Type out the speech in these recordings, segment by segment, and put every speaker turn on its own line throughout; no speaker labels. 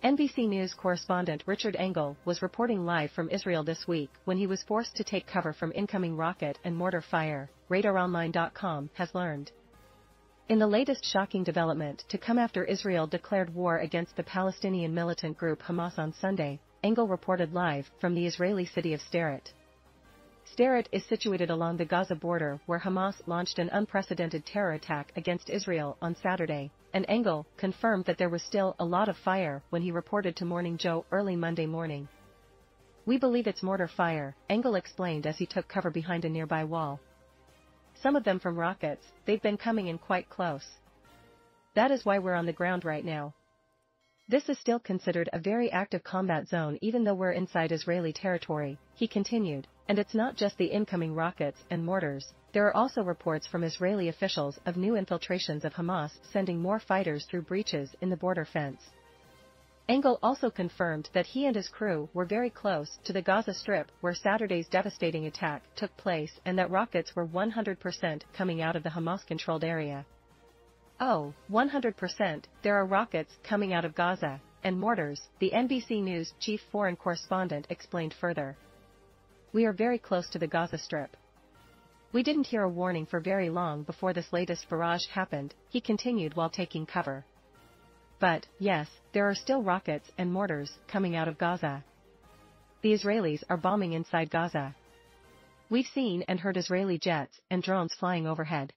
NBC News correspondent Richard Engel was reporting live from Israel this week when he was forced to take cover from incoming rocket and mortar fire, RadarOnline.com has learned. In the latest shocking development to come after Israel declared war against the Palestinian militant group Hamas on Sunday, Engel reported live from the Israeli city of Sderot. Sderot is situated along the Gaza border where Hamas launched an unprecedented terror attack against Israel on Saturday, and Engel confirmed that there was still a lot of fire when he reported to Morning Joe early Monday morning. "We believe it's mortar fire," Engel explained as he took cover behind a nearby wall. "Some of them from rockets, they've been coming in quite close. That is why we're on the ground right now. This is still considered a very active combat zone even though we're inside Israeli territory," he continued, "and it's not just the incoming rockets and mortars, there are also reports from Israeli officials of new infiltrations of Hamas sending more fighters through breaches in the border fence." Engel also confirmed that he and his crew were very close to the Gaza Strip where Saturday's devastating attack took place and that rockets were 100% coming out of the Hamas-controlled area. "Oh, 100%, there are rockets coming out of Gaza, and mortars," the NBC News chief foreign correspondent explained further. "We are very close to the Gaza Strip. We didn't hear a warning for very long before this latest barrage happened," he continued while taking cover. "But, yes, there are still rockets and mortars coming out of Gaza. The Israelis are bombing inside Gaza. We've seen and heard Israeli jets and drones flying overhead.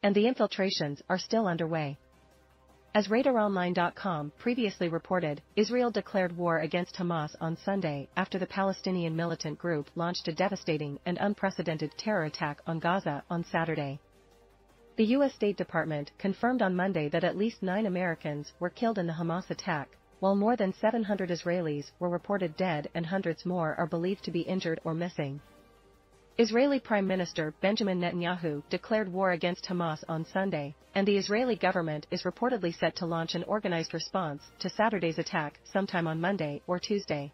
And the infiltrations are still underway." As RadarOnline.com previously reported, Israel declared war against Hamas on Sunday after the Palestinian militant group launched a devastating and unprecedented terror attack on Gaza on Saturday. The U.S. State Department confirmed on Monday that at least 9 Americans were killed in the Hamas attack, while more than 700 Israelis were reported dead and hundreds more are believed to be injured or missing. Israeli Prime Minister Benjamin Netanyahu declared war against Hamas on Sunday, and the Israeli government is reportedly set to launch an organized response to Saturday's attack sometime on Monday or Tuesday.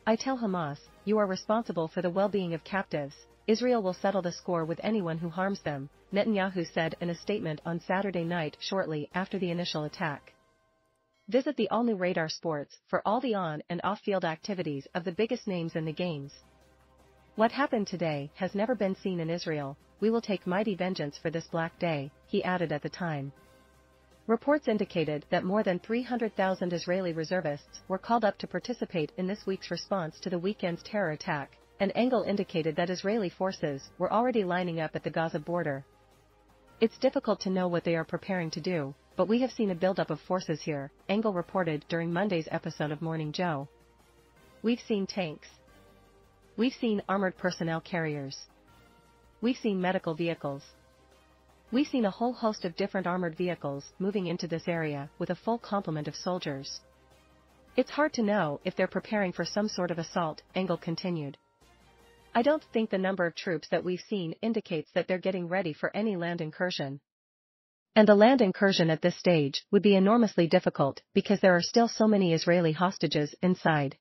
"I tell Hamas, you are responsible for the well-being of captives. Israel will settle the score with anyone who harms them," Netanyahu said in a statement on Saturday night shortly after the initial attack. Visit the all-new Radar Sports for all the on- and off-field activities of the biggest names in the games. "What happened today has never been seen in Israel. We will take mighty vengeance for this black day," he added at the time. Reports indicated that more than 300,000 Israeli reservists were called up to participate in this week's response to the weekend's terror attack, and Engel indicated that Israeli forces were already lining up at the Gaza border. "It's difficult to know what they are preparing to do, but we have seen a buildup of forces here," Engel reported during Monday's episode of Morning Joe. "We've seen tanks. We've seen armored personnel carriers. We've seen medical vehicles. We've seen a whole host of different armored vehicles moving into this area with a full complement of soldiers. It's hard to know if they're preparing for some sort of assault," Engel continued. "I don't think the number of troops that we've seen indicates that they're getting ready for any land incursion. And the land incursion at this stage would be enormously difficult because there are still so many Israeli hostages inside."